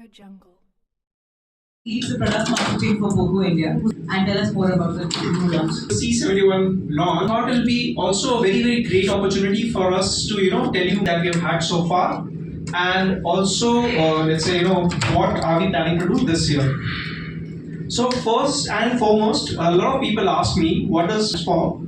AudioJungle. Leads the product marketing for Poco India and tell us more about the new launch. C71 launch thought will be also a very great opportunity for us to tell you that we have had so far, and also let's say what are we planning to do this year. So first and foremost, a lot of people ask me what does it for,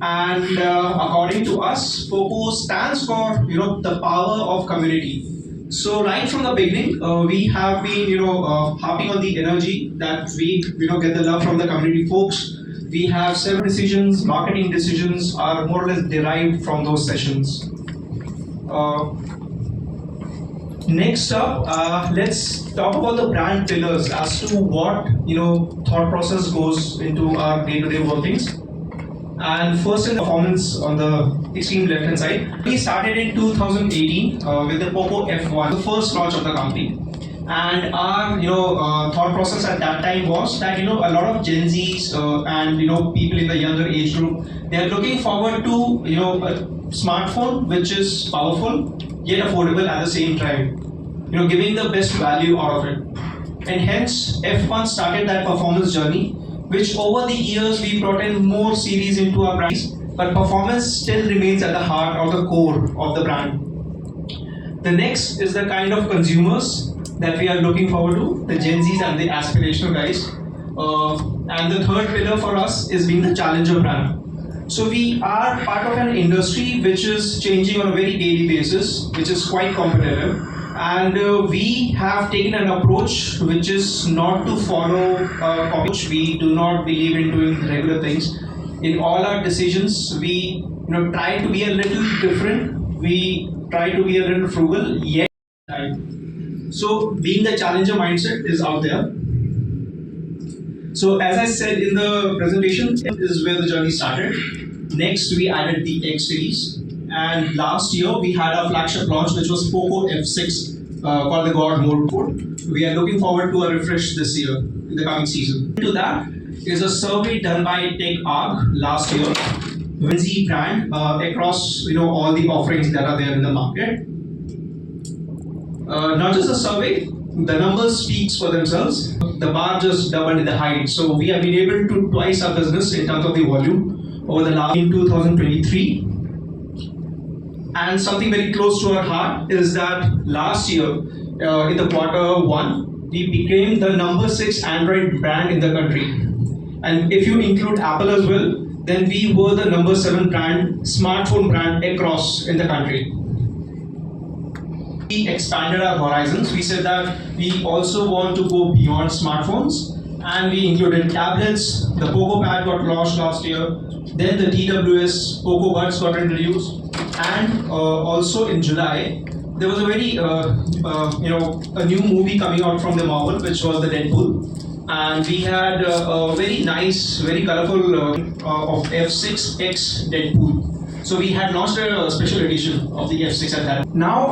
and according to us, FOCO stands for the power of community. So right from the beginning, we have been harping on the energy that we get the love from the community folks. We have several decisions, marketing decisions are more or less derived from those sessions. Next up, let's talk about the brand pillars as to what thought process goes into our day-to-day workings. And first in performance on the extreme left hand side, we started in 2018 with the Poco F1, the first launch of the company. And our thought process at that time was that a lot of Gen Zs and people in the younger age group, they are looking forward to a smartphone which is powerful yet affordable at the same time, giving the best value out of it. And hence F1 started that performance journey, which over the years we brought in more series into our brands, but performance still remains at the heart or the core of the brand. The next is the kind of consumers that we are looking forward to, the Gen Zs and the aspirational guys. And the third pillar for us is being the challenger brand. So we are part of an industry which is changing on a very daily basis, which is quite competitive. And we have taken an approach which is not to follow coach. We do not believe in doing regular things. In all our decisions, we try to be a little different. We try to be a little frugal, yet. So being the challenger mindset is out there. So as I said in the presentation, this is where the journey started. Next, we added the X series. And last year, we had our flagship launch, which was Poco F6, called the God Mode. We are looking forward to a refresh this year, in the coming season. To that is a survey done by TechArc last year, Gen Z brand across all the offerings that are there in the market. Not just a survey, the numbers speaks for themselves. The bar just doubled in the height. So we have been able to twice our business in terms of the volume over the last in 2023. And something very close to our heart is that last year, in the Q1, we became the number 6 Android brand in the country. And if you include Apple as well, then we were the number 7 smartphone brand across in the country. We expanded our horizons. We said that we also want to go beyond smartphones, and we included tablets. The Poco Pad got launched last year. Then the TWS Poco Buds got introduced, and also in July there was a very a new movie coming out from the Marvel, which was the Deadpool, and we had a very nice, very colorful of F6X Deadpool. So we had launched a special edition of the F6 at that. Now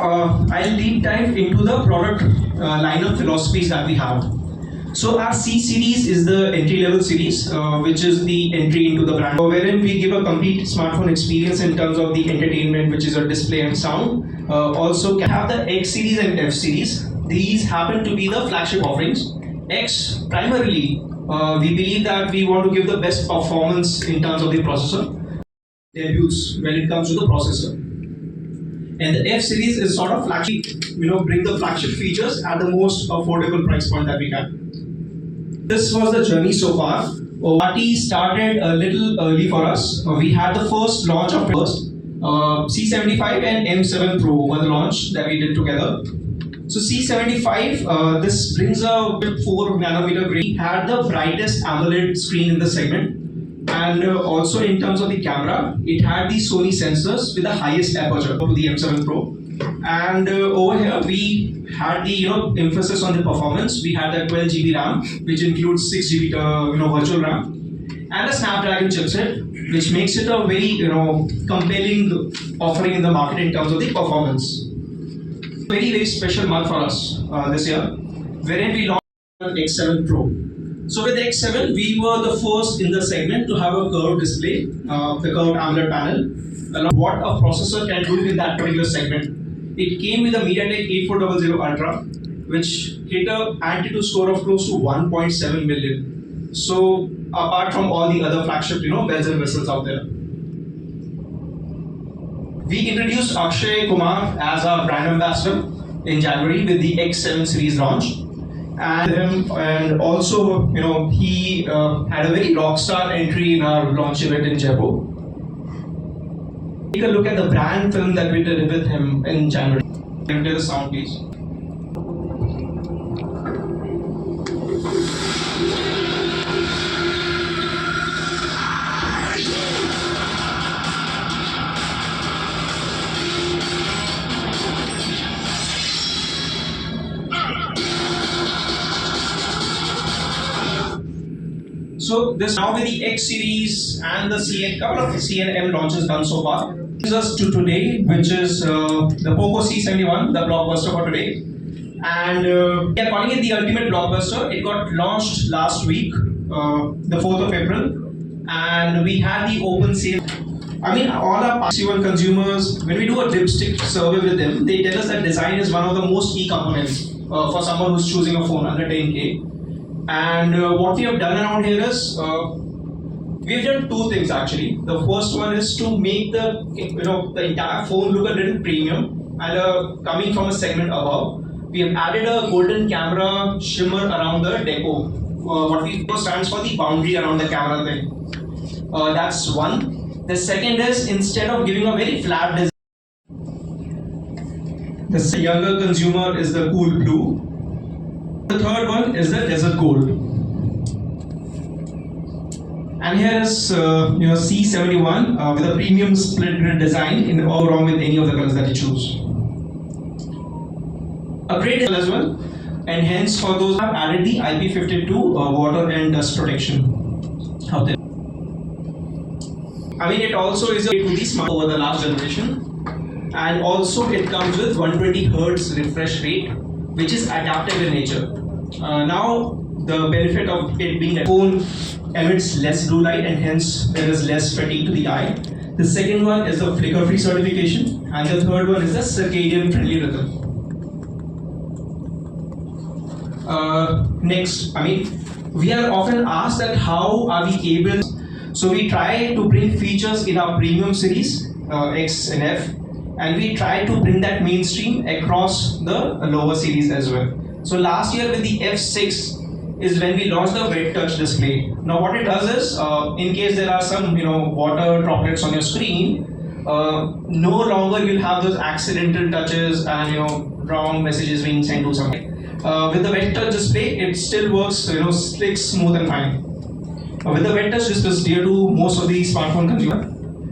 I'll deep dive into the product lineup philosophies that we have. So our C series is the entry level series, which is the entry into the brand, wherein we give a complete smartphone experience in terms of the entertainment, which is a display and sound. Also can have the X series and F series. These happen to be the flagship offerings. X primarily, we believe that we want to give the best performance in terms of the processor. Debuts when it comes to the processor, and the F series is sort of flagship, bring the flagship features at the most affordable price point that we can. This was the journey so far. Party started a little early for us. We had the first launch of C75 and M7 Pro were the launch that we did together. So C75, this brings a 4 nanometer grade. We had the brightest AMOLED screen in the segment. And also in terms of the camera, it had the Sony sensors with the highest aperture to the M7 Pro. And over here we had the emphasis on the performance. We had the 12 GB RAM, which includes 6 GB virtual RAM, and a Snapdragon chipset, which makes it a very compelling offering in the market in terms of the performance. Very special month for us this year, wherein we launched X7 Pro. So with X7, we were the first in the segment to have a curved display, the curved AMOLED panel. What a processor can do in that particular segment. It came with a MediaTek 8400 Ultra, which hit a Antutu score of close to 1.7 million. So apart from all the other flagship, bells and whistles out there. We introduced Akshay Kumar as our brand ambassador in January with the X7 series launch, and also he had a very rockstar entry in our launch event in Jaipur. Take a look at the brand film that we did with him in January. Can you play the sound, please? So this now with the X series and the couple of CNM launches done so far brings us to today, which is the Poco C71, the blockbuster for today, and we are calling it the ultimate blockbuster. It got launched last week, the 4th of April, and we had the open sale. I mean, all our C1 consumers, when we do a dipstick survey with them, they tell us that design is one of the most key components for someone who's choosing a phone under 10K. And what we have done around here is we've done two things actually. The first one is to make the entire phone look a little premium and coming from a segment above. We have added a golden camera shimmer around the deco. What we stands for the boundary around the camera thing. That's one. The second is instead of giving a very flat design, the younger consumer is the cool blue. The third one is the desert gold. And here is C71 with a premium split grid design in all wrong with any of the colors that you choose. A great as well, and hence for those I've added the IP52 water and dust protection out there. I mean, it also is a to the smart over the last generation, and also it comes with 120 Hz refresh rate, which is adaptive in nature. Now, the benefit of it being a phone emits less blue light and hence there is less fatigue to the eye. The second one is the flicker-free certification, and the third one is the circadian-friendly rhythm. Next, I mean, we are often asked that how are we able. So we try to bring features in our premium series X and F, and we try to bring that mainstream across the lower series as well. So last year with the F6 is when we launched the wet touch display. Now what it does is, in case there are some water droplets on your screen, no longer you'll have those accidental touches and wrong messages being sent to somebody. With the wet touch display, it still works slick, smooth and fine. With the wet touch display, dear to most of the smartphone consumers,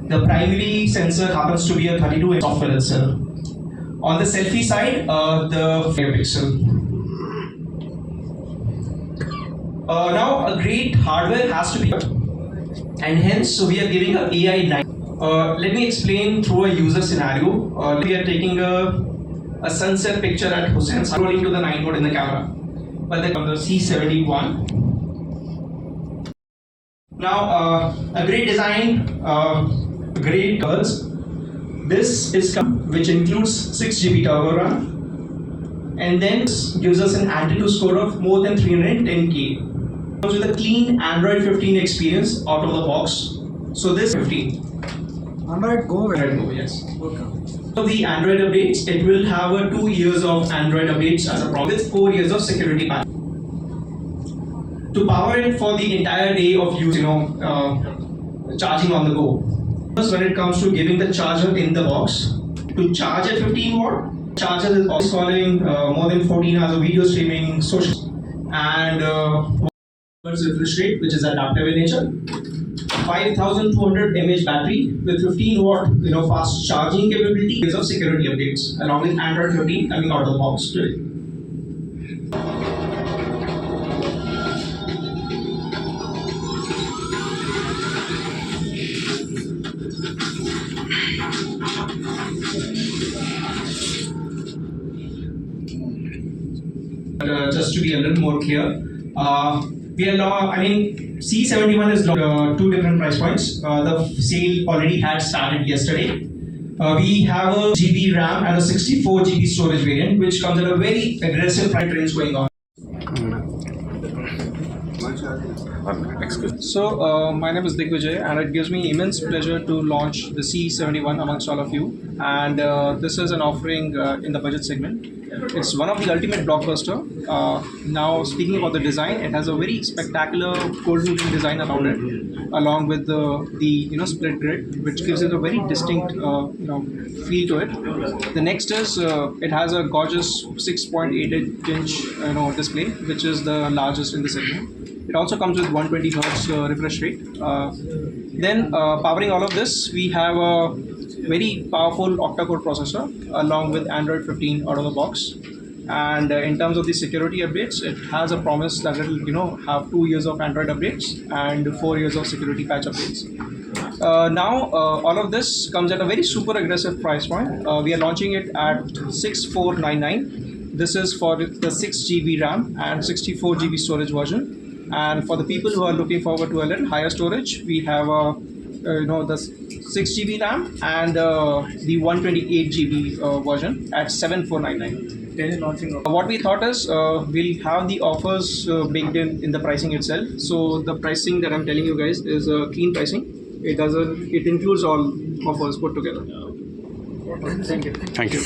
the primary sensor happens to be a 32-inch software itself. On the selfie side, the megapixel. Now, a great hardware has to be, and hence we are giving a AI 9. Let me explain through a user scenario. We are taking a sunset picture at Hussain, scrolling to the 9 mode in the camera. But the C71. Now, a great design, great colors. This is which includes 6 GB turbo RAM, and then gives us an Antutu score of more than 310K. Comes with a clean Android 15 experience out of the box. So this 15. Android Go. Yes. So the Android updates, it will have 2 years of Android updates as a problem with 4 years of security patch. To power it for the entire day of use, charging on the go. First, when it comes to giving the charger in the box, to charge at 15 watt, charger is also following more than 14 hours of video streaming, social, and refresh rate, which is adaptive in nature. 5200 mAh battery with 15 watt, fast charging capability, gives of security updates, along with Android 15 coming out of the box today. Just to be a little more clear, we are now, C71 is 2 different price points. The sale already had started yesterday. we have a GB RAM and a 64 GB storage variant, which comes at a very aggressive price range going on. So, my name is Digvijay, and it gives me immense pleasure to launch the C71 amongst all of you. And this is an offering in the budget segment. It's one of the ultimate blockbuster. Now, speaking about the design, it has a very spectacular golden green design around it, along with the split grid, which gives it a very distinct feel to it. The next is it has a gorgeous 6.8 inch display, which is the largest in the segment. It also comes with 120 hertz refresh rate. Then powering all of this, we have a very powerful octa-core processor along with Android 15 out of the box. And in terms of the security updates, it has a promise that it will have 2 years of Android updates and 4 years of security patch updates. Now, all of this comes at a very super aggressive price point. We are launching it at 6499. This is for the 6 GB RAM and 64 GB storage version. And for the people who are looking forward to a little higher storage, we have the 6 GB RAM and the 128 GB version at 7499. What we thought is we'll have the offers baked in the pricing itself. So the pricing that I'm telling you guys is clean pricing. It includes all offers put together. Thank you. Thank you.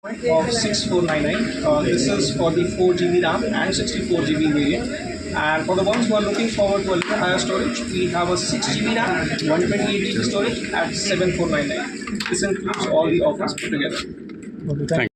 Of 6499. This is for the 4 GB RAM and 64 GB variant. And for the ones who are looking forward to a little higher storage, we have a 6 GB RAM, 128 GB storage at 7499. This includes all the offers put together. Thank you.